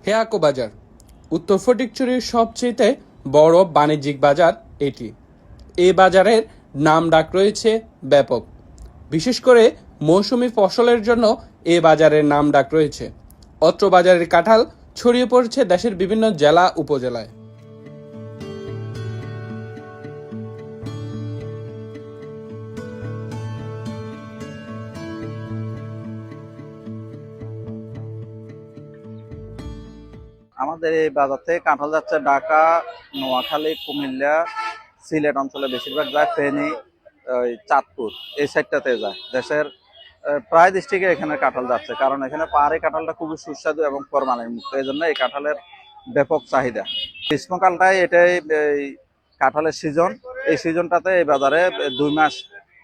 হেয়াকো বাজার উত্তর ফটিকছড়ির সবচেয়ে বড় বাণিজ্যিক বাজার এটি। এই বাজারের নামডাক রয়েছে ব্যাপক, বিশেষ করে মৌসুমি ফসলের জন্য এ বাজারের নামডাক রয়েছে। অত্র বাজারের কাঁঠাল ছড়িয়ে পড়ছে দেশের বিভিন্ন জেলা উপজেলায়। আমাদের এই বাজার থেকে কাঁঠাল যাচ্ছে ঢাকা, নোয়াখালী, কুমিল্লা, সিলেট অঞ্চলে বেশিরভাগ যায়, ফেনী, চাঁদপুর এই সাইডটাতে যায়। দেশের প্রায় ডিস্ট্রিক্টে এখানে কাঁঠাল যাচ্ছে, কারণ এখানে পাহাড়ি কাঁঠালটা খুবই সুস্বাদু এবং ফরমালিন মুক্ত, এই জন্য এই কাঁঠালের ব্যাপক চাহিদা। গ্রীষ্মকালটাই এটাই কাঁঠালের সিজন। এই সিজনটাতে এই বাজারে 2 মাস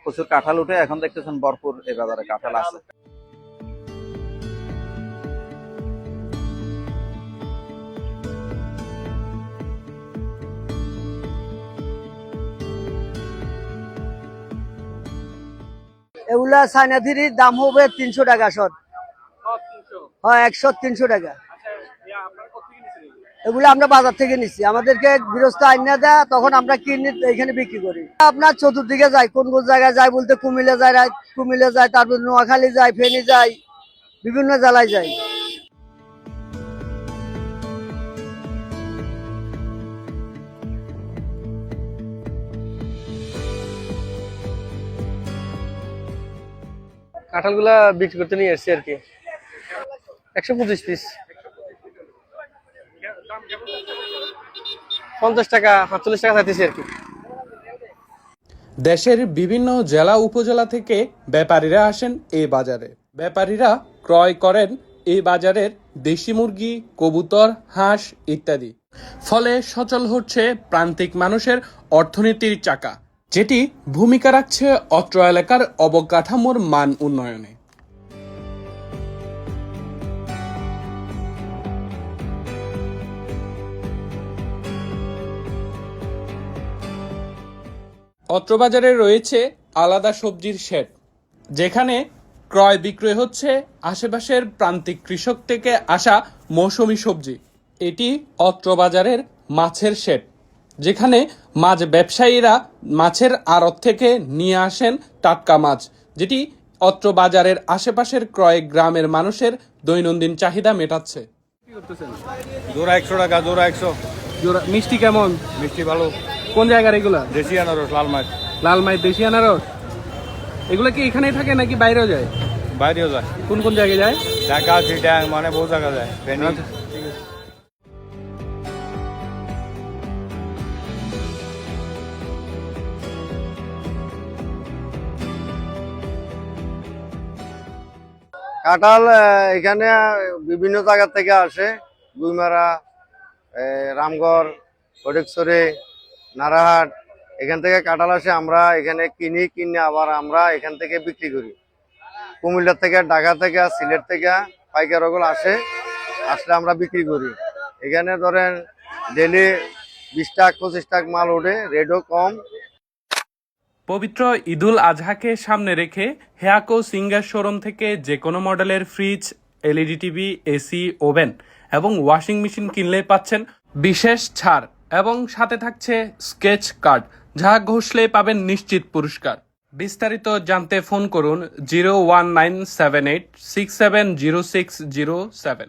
প্রচুর কাঁঠাল উঠে। এখন দেখতেছেন ভরপুর এই বাজারে কাঁঠাল আছে। এগুলা চায়নাথিরির দাম হবে 300 টাকা শট। হ্যাঁ, 100-300 টাকা। এগুলো আমরা বাজার থেকে নিচ্ছি, আমাদেরকে গৃহস্থ আইনা দেয়, তখন আমরা কিনে এখানে বিক্রি করি। আপনার চতুর্দিকে যায়, কোন কোন জায়গায় যায় বলতে কুমিল্লা যায়, তারপর নোয়াখালী যায়, ফেনী যায়, বিভিন্ন জেলায় যায়। কাঁঠালগুলা বিক্রি করতে নিয়ে এসছি আর কি, 125 পিস, 50 টাকা 45 টাকা চাইতেছি আর কি। দেশের বিভিন্ন জেলা উপজেলা থেকে ব্যাপারীরা আসেন এই বাজারে। ব্যাপারীরা ক্রয় করেন এই বাজারের দেশি মুরগি, কবুতর, হাঁস ইত্যাদি। ফলে সচল হচ্ছে প্রান্তিক মানুষের অর্থনীতির চাকা, যেটি ভূমিকা রাখছে অত্র এলাকার অবকাঠামোর মান উন্নয়নে। অত্র বাজারে রয়েছে আলাদা সবজির শেড, যেখানে ক্রয় বিক্রয় হচ্ছে আশেপাশের প্রান্তিক কৃষক থেকে আসা মৌসুমি সবজি। এটি অত্র বাজারের মাছের শেড, যেখানে মাছ ব্যবসায়ীরা মাছের আড়ত থেকে নিয়ে আসেন টাটকা মাছ, যেটি অত্র বাজারের আশেপাশের ক্রয় গ্রামের মানুষের দৈনন্দিন চাহিদা মেটাচ্ছে। জোড়া 100 টাকা, জোড়া 100। মিষ্টি কেমন? মিষ্টি ভালো। কোন জায়গার এগুলা? দেশি আনারস, লাল মাছ। লাল মাছ, দেশি আনারস। এগুলো কি এখানেই থাকে নাকি বাইরেও যায়? বাইরেও যায়। কোন কোন জায়গায় যায়? ঢাকা, চিটাং, মানে বহু জায়গা যায়। ফেনী। কাঁঠাল এখানে বিভিন্ন জায়গা থেকে আসে, গুইমারা, রামগড়, ফটিকছড়ি, নারাহাট, এখান থেকে কাঁঠাল আসে। আমরা এখানে কিনে আবার আমরা এখান থেকে বিক্রি করি। কুমিল্লা থেকে, ঢাকা থেকে, সিলেট থেকে পাইকারগুলো আসলে আমরা বিক্রি করি। এখানে ধরেন ডেলি 20 টাকা 25 টাকা মাল ওঠে, রেটও কম। পবিত্র ঈদুল আজহাকে সামনে রেখে হেয়াকো সিঙ্গার শোরুম থেকে যে কোনো মডেলের fridge, LED TV, AC, oven এবং ওয়াশিং মেশিন কিনলে পাচ্ছেন বিশেষ ছাড় এবং সাথে থাকছে স্কেচ কার্ড, যা ঘষলে পাবেন নিশ্চিত পুরস্কার। বিস্তারিত জানতে ফোন করুন 01978670607।